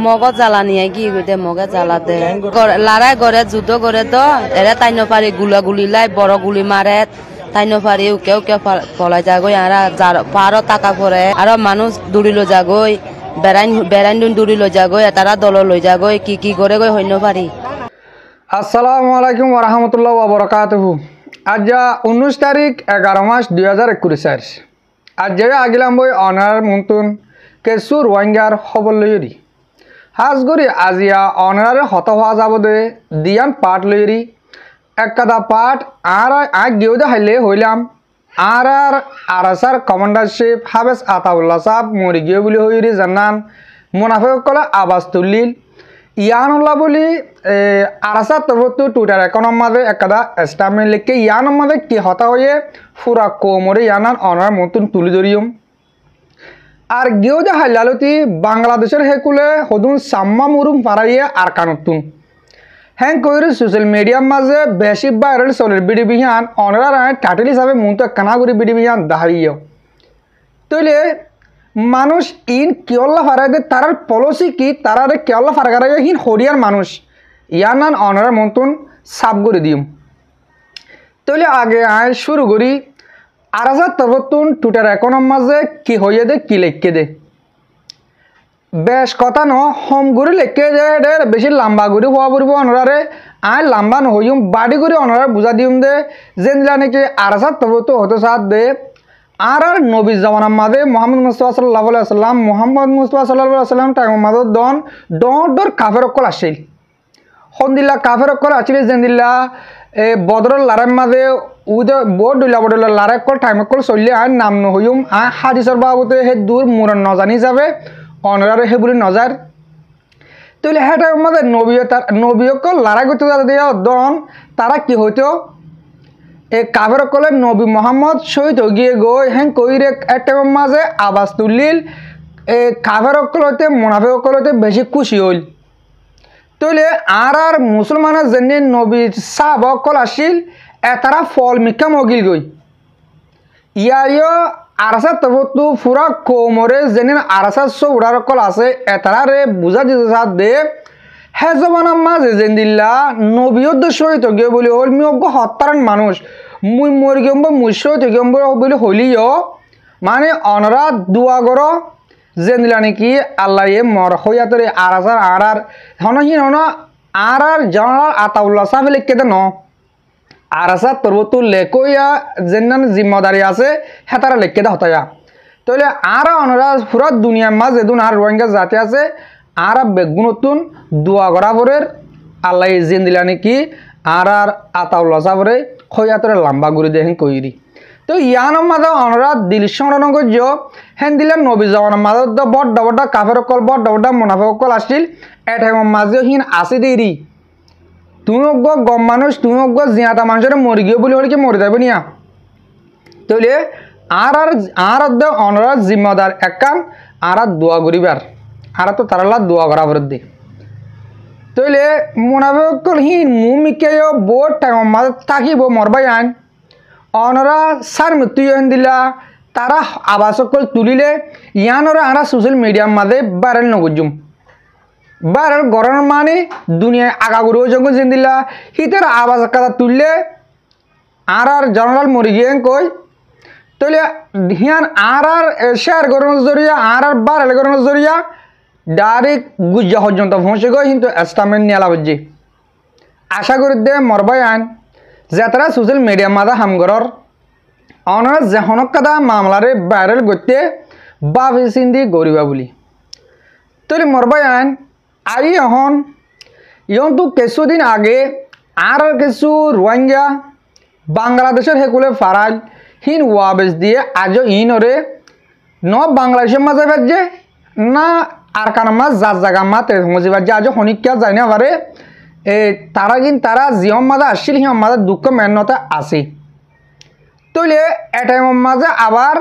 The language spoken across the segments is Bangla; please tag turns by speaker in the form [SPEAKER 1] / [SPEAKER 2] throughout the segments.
[SPEAKER 1] মগজ জ্বালা নিয়ে কি দে মগে জ্বালা দে লড়াই করে যুদ্ধ করে তো এরা তাই নপারি গুলা গুলি লাই বড় গুলি মারে তাই নপারি উকে উকে পলাই যাগই আর পারো টাকা পরে আর মানুষ দৌড়ি লো যাগই বেড়াইন দৌড়ি লো যাগই তারা দল লই যাগই কি করে গই হইন পারি।
[SPEAKER 2] আসসালামু আলাইকুম ওরহামতুল্লাহ ওবরাকাতুহু। আজ 19 তারিখ 11 মাস 2021 আজ আগিলাম বই অনার মন্তুন কেসু রোহিঙ্গার খবর লইরি হাজ করি আজিয়া অনারে হত হওয়া যাব দে দিয়ান পাঠ লইরি একটা পাঠ আর গিয়েও দে হাইলে হইলাম আর আরাসার কমান্ডারশিপ হাবেস আতাউল্লাহ সাহেব মরি গিয়ে বলে হইরি জানান মুনাফিক কলে আবাস তুলিল ইয়ানুল্লাহ বলি আরাসা তবতু টুইটার অ্যাকাউন্টের মাঝে একটা স্টামেন্ট লিখে ইয়ানোর মাঝে কি হতা হয়ে পুরা কোমরে ইয়ানান অনার মতন তুলি ধরিয়ম আর গিয়েও যে হাইলালতি বাংলাদেশের হেকুলে হদুন সাম্মা মুরুম ফারাইয়ে আর কানতুন হ্যাঁ কইরে সোশ্যাল মিডিয়ার মাঝে বেশি ভাইরাল চলে বিডি বিহান অনার টাইটেল হিসাবে মন তো কানাগুড়ি বিডি বিহান দাঁড়িয়ে তৈলে মানুষ ইন কেওলা ফারাইদে তার পলিসি কি তারা কেওলা ফারাগারে হিন হরিয়ার মানুষ ইয়ার নান অনার মতন সাফ করে দিম তৈলে আগে শুরু করি আরাজা তরবতুন টুইটার অ্যাকাউন্টের মাঝে কি হইয়ে দে কি লেখকে দে বেশ কথা ন হোম ঘুরি লেখকে দে বেশি লম্বা ঘুরি হওয়া পড়ব অনারে লম্বা নহইম বাড়ি করে অনারে বুঝা দিম দে যেনলা নাকি আরাজা তরবতু হতে সাথ দে আর নবী জামানার মাঝে মোহাম্মদ মুস্তাফা সাল্লাল্লাহু আলাইহি ওয়াসাল্লাম মোহাম্মদ মুস্তাফা সাল্লাল্লাহু আলাইহি ওয়াসাল্লাম টাইম মাঝে ডর কাফের অকল আসছিল হন্দিল্লা কাফের অকল আসছিল যেনদিল্লা বদর লারের মাঝে উদে বোর্ড ডইলা লারে কল টাইম কল চললে নাম নহইম হাদিসর বাবতে হে দূর মুরন নজানি যাবে অনরারে হে বলে নজার তাহলে হ্যাঁ টাইম মাঝে নবীকল লারা করতে দিয়ে দন তারা কি হইতো কাফের কলে নবী মোহাম্মদ শহীদ গিয়ে গই হ্যাঁ কইরে একটা মাঝে আবাস তুলিল কাফের কলতে মুনাফিক কলতে বেশি খুশি হইল তইলে আর মুসলমানের জন্য নবী সাহাব কল আসিল এতারা ফল মিকা মগিল গই ইয়াইও আরাসা তবতু পুরা কোমরে যেন আরাসা সৌরার কল আছে এতারা রে বুঝা দিতে সাথ দে হে জমানার মাঝে যেন দিল্লা নবীয়দ্দ শহীদ গিয়ে বলি হল মি অজ্ঞ হত্যারণ মানুষ মুই মরি গেম মুই শহীদ গেম বলে হলিও মানে অনরা দুয়া গর যেন দিলা নাকি আল্লাহ মর হইয়া তোরে আরাসার আর হনহীন হন আর জনাল আতাউল্লাহ সাহেব লিখকে দে ন আরাসা তরবতু লেকইয়া যেন জিম্মাদারি আছে হেতারা লিখকে দে হতায়া তাহলে আর অনরা পুরা দুনিয়ার মাঝে যেদিন আর রোহিঙ্গা জাতি আছে আর বেগুনতুন দোয়া করা পরের আল্লাহ যেন দিলা নাকি আর আতাউল্লাহ সাহেবরে হইয়া তোরে লম্বা গুড়ি দেখেন কইরি তো ইয়ানোর মাঝে অনরা দিল সংরক্ষণ করছ হেন দিলে নবী জওয়ানোর মাঝে তো বড্ড বড্ড কাফের অকল বড্ড বড্ড মুনাফিক অকল আসছিল এটাইমের মাঝেও হিন আসি দেরি তুমি অজ্ঞ গম মানুষ তুমি অজ্ঞ জিয়াতা মানুষের মরি গিয়ে বলে হলে কি মরে যাবে নিয়া তাইলে আর অনরা জিম্মাদার একান আর দোয়া করিবার আর তো তারা দোয়া করা ফেরত দি তাইলে মুনাফিক হিন মুমিকেও বোর্ড টাইমের মাঝে থাকিব মরবাই আইন অনরা সার মৃত্যু দিলা তারা আবাসকল তুলিলে ইয়ানরা আমরা সোশ্যাল মিডিয়ার মাঝে ভাইরাল নগজুম ভাইরাল গরম মানে দুনিয়ায় আগাগুড়ি জঙ্গল যেন দিলা হিতার আবাস কথা তুললে আর জেনারেল মরি গিয়ে কই তাহলে হিয়ান আর শেয়ার করানোর জরিয়া আর ভাইরাল করানোর জরিয়া ডাইরেক্ট গুজ্জা পর্যন্ত পৌঁছে গই কিন্তু এস্টামেন্ট নিয়ে বুঝছি আশা করি দে মরবাই আইন যারা সোশ্যাল মিডিয়ার মাঝে হামগরর অনারা যেহনক কাদা মামলারে ভাইরাল করতে ভাবি চিন্তি গরিবা বলি তাহলে মরবাই আইন আই এখন ইয়ন্তু কিছুদিন আগে আর কিছু রোহিঙ্গা বাংলাদেশের হেকুলে ফারাল হিন ওয়াবেজ দিয়ে আজও ইনরে ন বাংলাদেশের মাঝে বাজছে না আর কার মাছ যার জায়গা মা তেজি বাজছে আজও হনিকা যায় না পারে তারা কিন্তু তারা জিয়ম মাঝে আসছিল সিয়ম মাঝে দুঃখ মেহনতে আসি তৈলে এটাইমের মাঝে আবার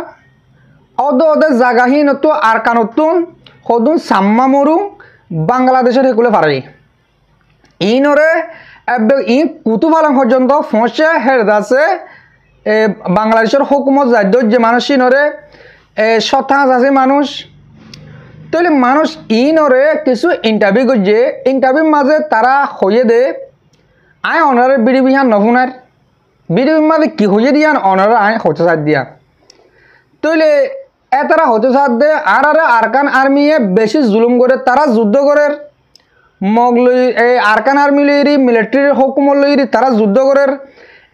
[SPEAKER 2] ওদের জায়গাহীন তো আর কানতুন সদুন সাম্মা মরু বাংলাদেশের হেকুলে পারি ইনরে ই কুতুফালাং পর্যন্ত ফসে হের আছে বাংলাদেশের হুকুমত রাজ্যর যে মানুষ ইনরে 27 মানুষ তাহলে মানুষ ইনরে কিছু ইন্টারভিউ করছে ইন্টারভিউর মাঝে তারা হয়ে দে আয় অনারের বিড়ি বিহান নফুনার বিড়ির মাঝে কি হয়ে দিয়ান অনার আয় হতে সার দিয়া তাহলে তারা হতে সার দে আর আরকান আর্মিয়ে বেশি জুলুম করে তারা যুদ্ধ করে মগ লই এই আরকান আর্মি লইরি মিলিটারির হুকুমত লইরি তারা যুদ্ধ করে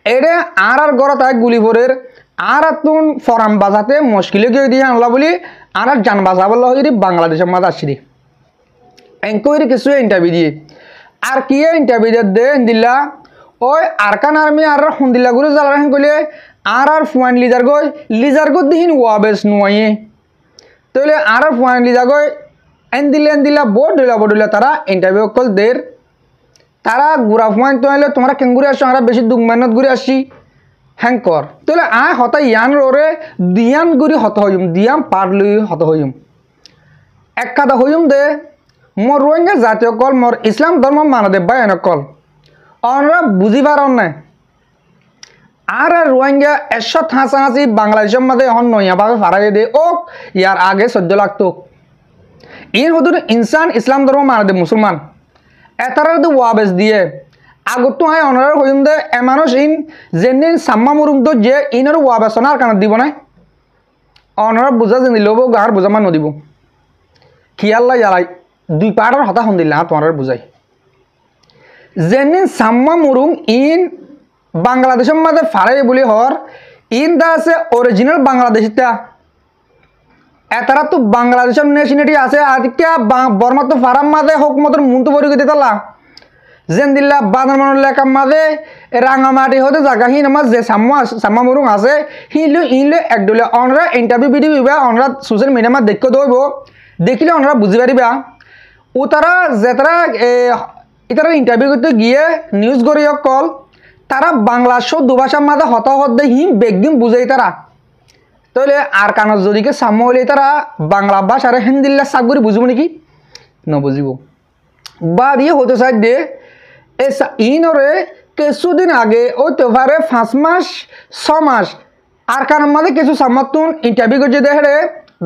[SPEAKER 2] এরে আর গড় তাই গুলি পরের আর তুন ফরাম বাজাতে মুশকিলে গিয়ে দিয়ে আনলা বলি আর যান বাজাবল হইরি বাংলাদেশের মাঝে আসি এনকোয়ারি কিছু ইন্টারভিউ দিয়ে আর কি ইন্টারভিউ দে দিলা ওই আরকান আর্মি আর হুন্দিলা গুরু জ্বালা কইলে আর ফুয়ান লিজার গো দিহিন ওয়াবেস নুয়াইয়ে তাহলে আর ফুয়ান লিজা গই এন দিলা বড় তারা ইন্টারভিউ কল দের তারা গুড়া ফুয়ান তো আইলে তোমরা কেন ঘুরে আসো আমরা বেশি দুঃখ মেহনত ঘুরে আসি হ্যাঙ্কর তাহলে আয় হতা ইয়ান রে দিয়ান গুড়ি হত হইম দিয়াম পার লই হত হইম এক কথা হইম দে মোর রোহিঙ্গা জাতীয় কল মোর ইসলাম ধর্ম মানদেব ভাই এনে কল অনরা বুঝি পারন না আর রোহিঙ্গা 183 বাংলাদেশের মধ্যে এখন নয়াভাবে ফারাই দে ও ইয়ার আগে 14 লাখ তো ইন হদুর ইনসান ইসলাম ধর্ম মানদেব মুসলমান এতারার দে ওয়াবেস দিয়ে আগত তো আয় অনার হইম দে এ মানুষ ইন যেদিন সাম্মা মুরুম তো যে ইনের ওয়াবেসনার কারণ দিব না অনারা বুঝা যে নিলব গার বুঝা মান নদিব খিয়াল্লা ইয়ালাই দুই পাড়ার হতা হন দিলে তোমার বুঝাই যেদিন সাম্মা মুরুং ইন বাংলাদেশের মাঝে ফারাই বলি হর ইন দা আছে অরিজিনাল বাংলাদেশিটা এতারা তো বাংলাদেশের নেশনালিটি আছে আজকে বর্মা তো ফারাম মাঝে হুকুমতের মুন্টু পরি দিতে লা যেন দিল্লা বাদান মানুষ লেখার মাঝে রাঙামাটি হতে জায়গা হিন আমার যে সাম্মা মুরুং আছে ইনলে একদলে অনরা ইন্টারভিউ ভিডিও দিবা অনরা সোশ্যাল মিডিয়া মাঝে দেখতে দেব দেখিলে অনরা বুঝি পারিবা ও তারা যে তারা ইতারা ইন্টারভিউ করতে গিয়ে নিউজ করি কল তারা বাংলা শো দুভাষার মাঝে হতাহত দে হিম বেগদিন বুঝাই তারা তাহলে আর কানত যদিকে সাম্য হলে তারা বাংলা ভাষার হিন্দিল্লা সাগুরি বুঝবো নাকি নবুঝিব বা দিয়ে হতে চাই দে ইনরে কিছুদিন আগে ওই তো পারে 5 মাস 6 মাস আর কানের মাঝে কিছু সাম্মাতুন ইন্টারভিউ করছে দেখে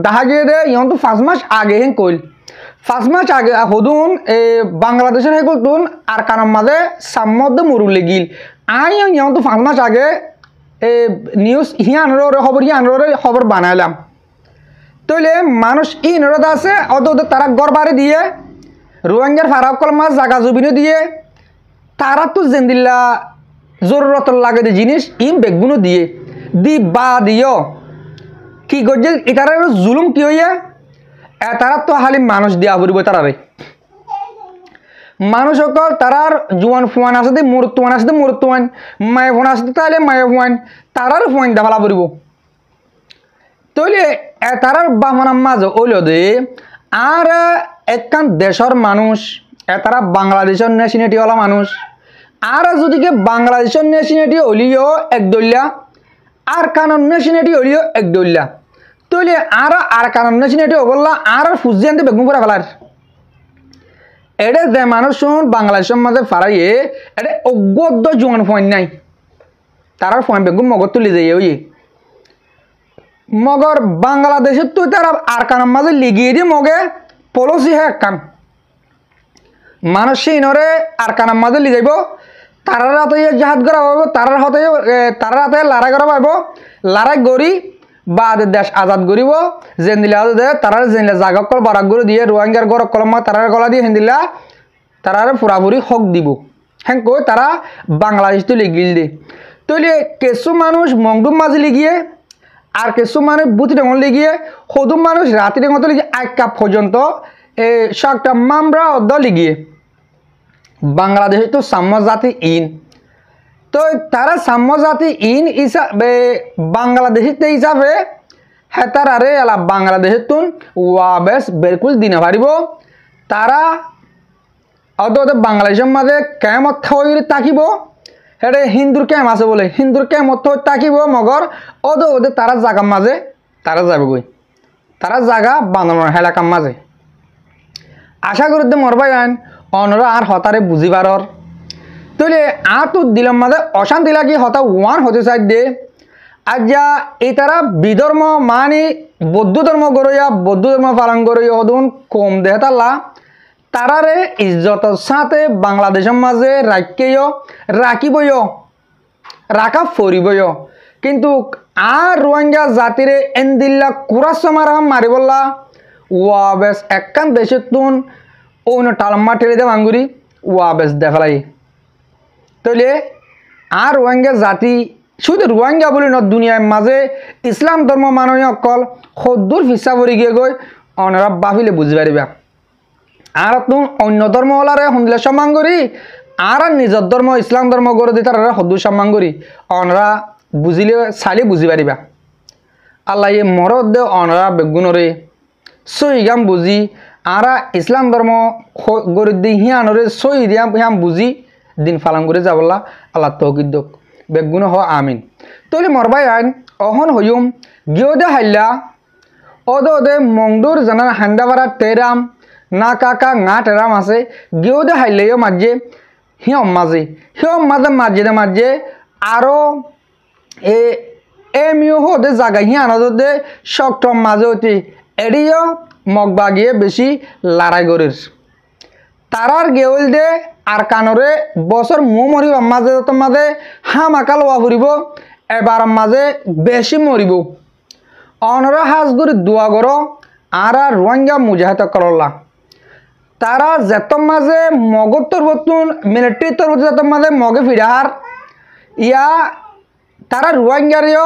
[SPEAKER 2] দেখা গিয়ে দে ইহন তো 5 মাস আগে হেন কইল 5 মাস আগে হদুন বাংলাদেশের হেকুল তুন আর কানের মাঝে সাম্মদ মুরুলে গিল আই ইহন তো 5 মাস আগে নিউজ হিয়ানরে খবর বানাইলাম তাইলে মানুষ ইনরদ আছে অত তারা গড় বাড়ি দিয়ে রোহিঙ্গার ফারাকল মাছ জাগা জবিনে দিয়ে তারা তো জেন্দিল্লা জরুরত লাগে জিনিস ইম বেগুনো দিয়ে দি বা দিও কি করছে এটার জুলুম কি হইয়া তারা তো খালি মানুষ দিয়া পড়ব তারারে মানুষ সকল তারার জুয়ান ফুয়ান আছে দে মুরতুয়ান আছে দে মুরতুয়ান মায়ে ফোন আছে তাহলে মায়ে ফুয়ান তারার ফুয়ান দেখালা পড়ব তাইলে তারার বামনার মাঝে ওইল দে আর একখান দেশের মানুষ তারা বাংলাদেশের নেশনালিটিওয়ালা মানুষ আর যদিকে বাংলাদেশের নেশনালিটি হলিও একদলিয়া আর কারণ নেশনালিটি হলিও একদলিয়া তাইলে আর কারণ নেশনালিটি হবল্লা আর ফুজি আনতে বেগুন করে ফেলার এটা যে মানুষ বাংলাদেশের মাঝে ফারাইয়ে এটা অজ্ঞ জোয়ান ফোন নাই তারার ফোন বেগুন মগর তুলি যাই ওই মগর বাংলাদেশের তো তারা আর কারণ মাঝে লিগিয়ে দিয়ে মগে পলসি হ্যাঁ কান মানুষ সেই নরে আর কানার মাঝে লি যাইব তারার হাতে জাহাজ করা পাবো তারার হাতে লড়াই করা পাবো লড়াই গড়ি বা দেশ আজাদ করিব যে দিলা দে তারার যে জাগা কল বারাক করে দিয়ে রোহিঙ্গার গড় কলমা তারার গলা দিয়ে হেন্দিলা তারার পুরাপুরি হক দিব হ্যাঁ কই তারা বাংলাদেশ তো লিগিল দে তৈলে কিছু মানুষ মংডুম মাঝে লিগিয়ে আর কিছু মানুষ বুতি ডেঙর লিগিয়ে সদুম মানুষ রাতি ডেঙতে লিগিয়ে 1 কাপ পর্যন্ত শাকটা মামরা অর্ধ লিগিয়ে বাংলাদেশে তো সাম্য জাতি ইন তো তারা সাম্য জাতি ইন হিসাবে বাংলাদেশিতে হিসাবে হ্যাঁ তারা এলা বাংলাদেশের তুন ওয়াবেস বিলকুল দিনে পারিব তারা অত বাংলাদেশের মাঝে কেমত হয়ে থাকিব এটা হিন্দুর কেম আছে বলে হিন্দুর কেমত হয়ে থাকিব মগর ওদের তারা জাগার মাঝে তারা যাবে গই তারা জাগা বানানোর এলাকার মাঝে আশা করি মরবাই আইন অনরা আর হতারে বুঝিবারর তাইলে আর তো দিলাম মাঝে অশান্তি লাগি হতা ওয়ান হতে চাই দে আজ যা এই তারা বিধর্ম মানি বৌদ্ধ ধর্ম গড়িয়া বৌদ্ধ ধর্ম পালন করিয়া হদুন কম দেহ তাল্লা তারারে ইজ্জতের সাথে বাংলাদেশের মাঝে রাখিবই রাখা ফরিবই কিন্তু আর রোহিঙ্গা জাতিরে এন্দিল্লা কুরাস মারি বললা ওয়া বেশ একখান দেশের তুন অন্য টালম্মা ঠেলে দে মাঙ্গুরি ওয়া বেশ দেখালাই তাহলে আর রোহিঙ্গা জাতি শুধু রোহিঙ্গা বলি ন দুনিয়ার মাঝে ইসলাম ধর্ম মানুষ অকল সদ্দূর ফিসা পরি গিয়ে গই অনারা বাফিলে বুঝি পারিবা আর তুম অন্য ধর্ম হলারে শুনলে সম্মান করি আর নিজের ধর্ম ইসলাম ধর্ম গড়ে দি তারা সদ্দূর সম্মান করি অনরা বুঝিলে চালি বুঝি পারিবা আল্লাহ মরদ দে অনরা বেগুনরে সই গাম বুঝি আর ইসলাম ধর্ম গড়ে দি হিয়ানরে সই দিয়া হিয়াম বুঝি দিন ফালাম করে যাবলা আল্লাহ তৌকিদ দোক বেগুন হ আমিন তৈরি মরবাই আইন অহন হইম গিয়ে দে হাইলা ওদে মংডুর জানার হান্ডাবারা টেরাম না কাকা ngা টেরাম আছে গিয়ে দে হাইলেও মাঝে হিয়ম মাঝে মাঝে আরো এমিও হতে জায়গা হিয়ানো দে শক্তম মাঝে হতে এডিও মগবাগিয়ে বেশি লড়াই করিস তারার গেউল দে আর কানরে বছর মরিব মাঝে মাঝে হামাকা লোয়া ফুরিব এবার মাঝে বেশি মরিব অনর হাজগুড়ি দোয়া গর আর রোহিঙ্গা মুজাহিদ করলা তারা যেত মাঝে মগর তরবতুন মিলিটারি তরবত যেত মাঝে মগে ফিরাহার ইয়া তারা রোহিঙ্গারিও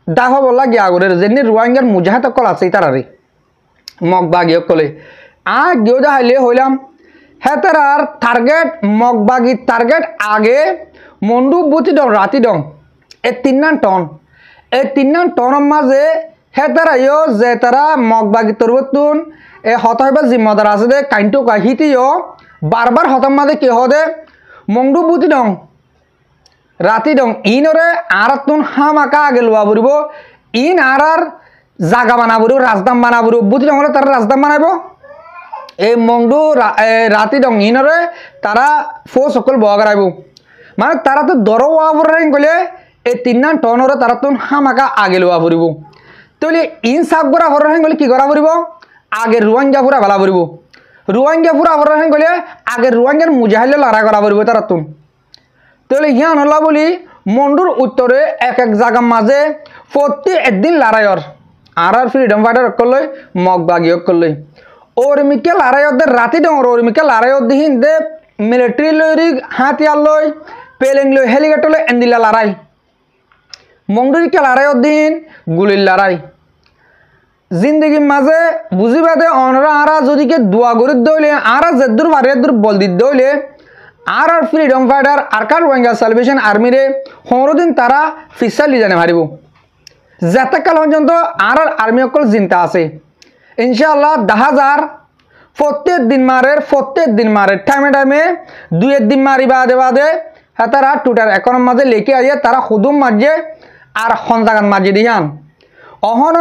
[SPEAKER 2] দাফা বললা গিয়া করে যেমনি রোহিঙ্গার মুজাহিদ কল আছে তারারে মগবাগিয়ে কলে গিয়ে দা হাইলে হইলাম হেতার টার্গেট মগবাগি টার্গেট আগে মন্ডু বুতি ডং রাতি ডং এই 3 টনের মাঝে হেতারাইও যে তারা মগবাগি তরবতুন এ হতাইবা জিম্মাদার আছে দে কাইন্টু কাহিতিও বারবার হতাম মাঝে কি হদে মন্ডু বুতি ডং রাতি ডং ইনরে আর তুন হামাকা আগে লোয়া পড়ব ইন আর জাগা বানা পড়ব রাজধাম বানা পড়ব বুতি ডং তারা রাজধাম বানাইব এই মংডু রাতি ডং ইনরে তারা ফো সকল বয়া করাইব মানে তারা তো দর ওয়া পড়াই গলে এই 3 টনরে তারা তো হামাকা আগে লোয়া পড়ব তাহলে ইন সাব করা পড়াই গলে কি করা পড়ব আগে রোহিঙ্গা পুরা ভালা পড়ব রোহিঙ্গা পুরা পড়াই গলে আগে রোহিঙ্গার মুজাহিদে লড়াই করা পড়ব তারা তো তাহলে হিয়ান হলা বলি মন্ডুর উত্তরে এক জায়গার মাঝে প্রতি একদিন লড়াইর আর ফ্রিডম ফাইটার করলে মগবাগি করলে ওরমিকে লড়াইদের রাতি ডর ওরমিকে লড়াইত দিন দে মিলিটারি লই হাতিয়ার লই পেলেং লই হেলিকপ্টার লই এন্দিলা লড়াই মংডুরিকে লড়াইত দিন গুলির লড়াই জিন্দগির মাঝে বুঝিবা দে অনরা আরা যদিকে দোয়া করে দইলে আরা যেদুর পারে দূর বল দিতে দইলে আর ফ্রিডম ফাইটার আর কার রোহিঙ্গা সালভেশন আর্মিরে 15 দিন তারা ফিসা লি জানে মারিব যেতকাল পর্যন্ত আর আর্মি অকল চিন্তা আছে ইনশাআল্লাহ 10,000 প্রত্যেক দিন মারে টাইমে 2 দিন মারি বাদে তারা টুটার এখন মাঝে লেখে আইয়ে তারা হুদুম মাঝে আর হন্তাগান মাঝে দিয়ান অহন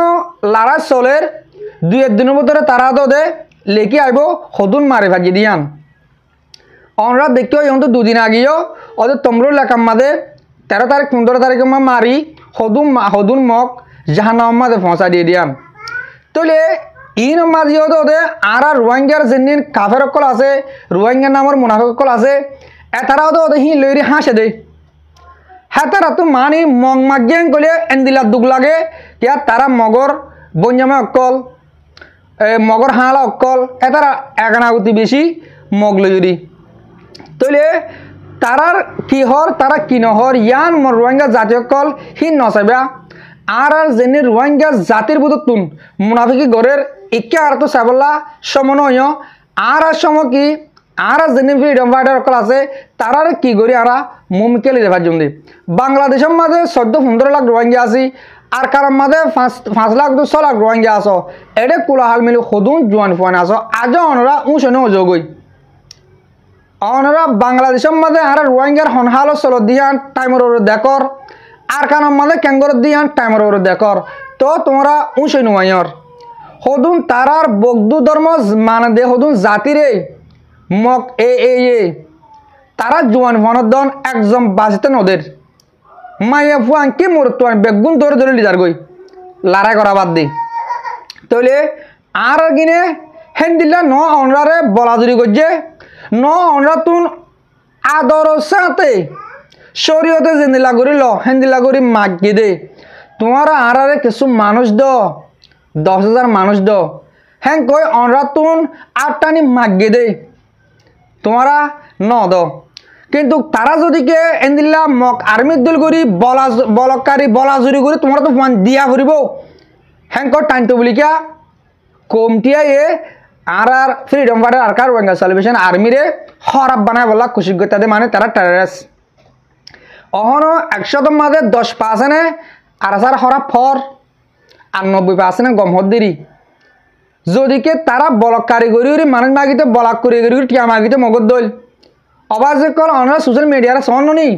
[SPEAKER 2] লারা চলের 2 দিনের ভিতরে তারা দে লেখে আইব হুদুম মারি ভাজি দিয়ান অনরা দেখতে এখন তো 2 দিন আগেও ওদের তোমরা লেখার মাঝে 13 তারিখ 15 তারিখে মারি হদুন মগ জাহান্নামের মাঝে পৌঁছা দিয়ে দিয়ান তাহলে ইন মাঝিও তো আর রোহিঙ্গার যেদিন কাফের অকল আছে রোহিঙ্গার নামের মুনাফিক অকল আছে এতারাও তো হি লইরি হাসে দে হেতারা তো মানি মগ মাগিয়ান কলে এন্দিলা দুগ লাগে কিয়া তারা মগর বঞ্জামা অকল মগর হাঁলা অকল এতারা একানাগতি বেশি মগ লইরি তাহলে তারার কি হর তারা কি নহর ইয়ান রোহিঙ্গা জাতি অকল হি নচাইবা আর যেনে রোহিঙ্গা জাতির বুধতুন মুনাফিকি গড়ের ইকে আর তো চাবলা সমনয় আর সম কি আর যেনে ফ্রিডম ফাইটার অকল আছে তারার কি করি আর মুমকেলি দেখার জন্য বাংলাদেশের মাঝে 14-15 লাখ রোহিঙ্গা আছি আর কারণ মাঝে 5 লাখ 6 লাখ রোহিঙ্গা আছো এডে কোলাহাল মিলি সদুন জোয়ান ফুয়ান আছো আজ অনরা উঁচনে অযোগই অনরা বাংলাদেশের মাঝে আর রোহিঙ্গার হনহাল চল দিয়ান টাইমর দেখর আর কারণ মাঝে ক্যাঙ্গর দিয়ান টাইমর দেখর তো তোমরা উঁচে নুয়াইর সদুন তারার বগদু ধর্ম মানে দে সদুন জাতিরে মক এ তারা জোয়ান ফনদন একজন বাঁচতে নদের মাইয়া ফুয়ান কি মরতুয়ান বেগুন ধরে লিজার গই লড়াই করা বাদ দি তাহলে আর কিনে হেন দিলা ন অনরারে বলাজুরি করছে ন অনরা তুন আদর সাথে শরীয়তে জেন্দিলা করি ল হেন্দিলা করি মাগি দে তোমার আরে কিছু মানুষ দ 10,000 মানুষ দ হ্যাঁ কই অনরা তুন আটটানি মাগি দে তোমারা ন দ কিন্তু তারা যদি কে এন্দিল্লা মক আর্মির দল করি বলকারী বলাজুরি করে তোমরা তো দিয়া ফুরিব হ্যাঁ কর টাইম তো বলি কিয়া কমটিয়া এ আর ফ্রিডম ফাইটার আর কার রোহিঙ্গা সেলিব্রেশন আর্মিরে হরাব বানায় বলা খুশি করতে মানে তারা টেররিস্ট অহনো 100 মাঝে 10% আর আসার হরাব ফর আর 90% গম হদ্দিরি যদি কে তারা বলক কারিগরি মানুষ মাগিতে বলাক করে টিয়া মাগিতে মগদ দল অবাজ কল অনার সোশ্যাল মিডিয়ার সন নি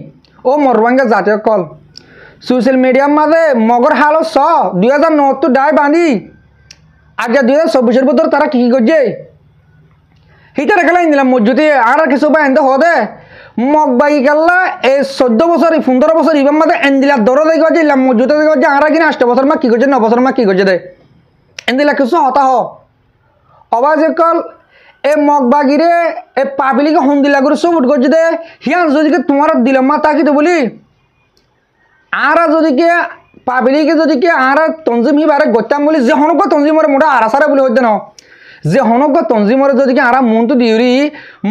[SPEAKER 2] ও মরবাঙ্গা জাতীয় কল সোশ্যাল মিডিয়ার মাঝে মগর হালো 2009 ডাই বাঁধি আজ 2024 ভিতর তারা কি করছে হিতারে খেলা দিলাম মসজিদে আর কিছু বা এনতে হদে মগ বাগি খেললা এই 14 বছর 15 বছর ইবার মাঝে এনদিলা দর দেখে যে মসজিদে দেখে যে আর কিনা 8 বছর মা কি করছে 9 বছর মা কি করছে দে এনদিলা কিছু হতা হ অবাজ কল এ মগ বাগিরে এ পাবলিকে হন্দিলা করে সব উঠ করছে দে হিয়ান যদি তোমার দিলাম মা তাকি তো বলি আর যদি কে পাবলিকে যদি কে আর তঞ্জিম হিবারে গত্যাম বলি যে হনক তঞ্জিমরে মোটা আরাসারে বলি হইতে ন যে হনক তঞ্জিমরে যদি কে আর মন তো দিউরি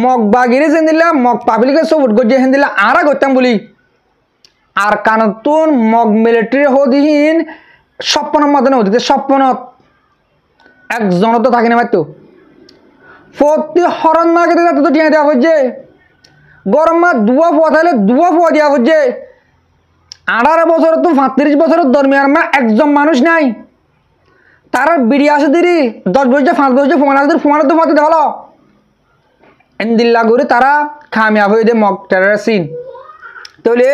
[SPEAKER 2] মগ বাগিরে যেন দিলা মগ পাবলিকে সব উঠ করছে হেন দিলা আর গত্যাম বলি আর কানতুন মগ মিলিটারি হদিহীন স্বপ্নের মধ্যে হদিতে স্বপ্নত একজন তো থাকি না মাত্র প্রতি হরণ না কেটে তো টিয়া দেওয়া হচ্ছে গরম মা দুয়া ফুয়া থাকলে দুয়া ফুয়া দেওয়া হচ্ছে 18 বছর তো 35 বছরের দরমিয়ান মা একজন মানুষ নাই তারা বিড়ি আসে দিরি 10 বছর 5 বছর ফোন আসে ফোন তো ফাতে দেওয়ালো এনদিল্লা করে তারা কামিয়াব হয়ে দেয় মক টেররিস্ট তাহলে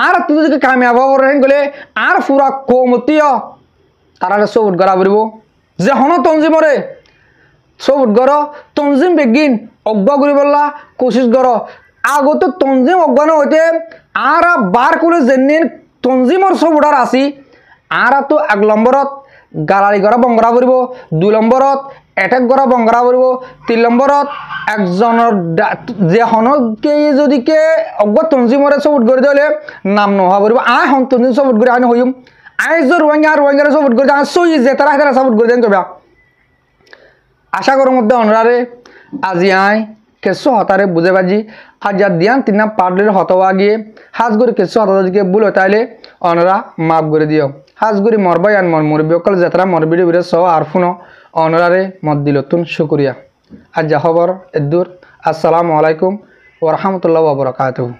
[SPEAKER 2] আর তুই যদি কামিয়াব হওয়ার গেলে আর পুরা কমতিও তারা সব গড়া পড়ব যে হন তঞ্জিমরে সব গড় তঞ্জিম বেগিন অজ্ঞা করি বললা কোশিশ কর আগত তঞ্জিম অজ্ঞান হইতে আর বার করে যেন তঞ্জিমর সব উঠার আসি আর তো 1 নম্বরত গালালি করা বংগরা পড়ব 2 নম্বরত এটেক করা বংগরা পড়ব 3 নম্বরত একজনের যে হনকে যদি কে অজ্ঞ তঞ্জিমরে সব উঠ করে দিলে নাম নহা পড়ব আই হন তঞ্জিম সব উঠ করে আইন হইম আই যে রোহিঙ্গারে সব উঠ করে সই যে তারা সব উঠ করে দেন তবে আশা করার মধ্যে অনরারে আজি আই কেসো হতারে বুঝে বাজি আর যা দিয়ান তিনা পার্লের হতওয়া গিয়ে হাজ করে কেসো হতা দিকে ভুল হতাইলে অনরা মাফ করে দিও হাজ করে মরবাই আন মর মরবি অকল যাত্রা মরবিড়ি বিরে সহ আর ফুনো অনরারে মত দিলতুন শুক্রিয়া আজ যা খবর এদুর আসসালামু আলাইকুম ওয়া রাহমাতুল্লাহি ওয়া বারাকাতুহু।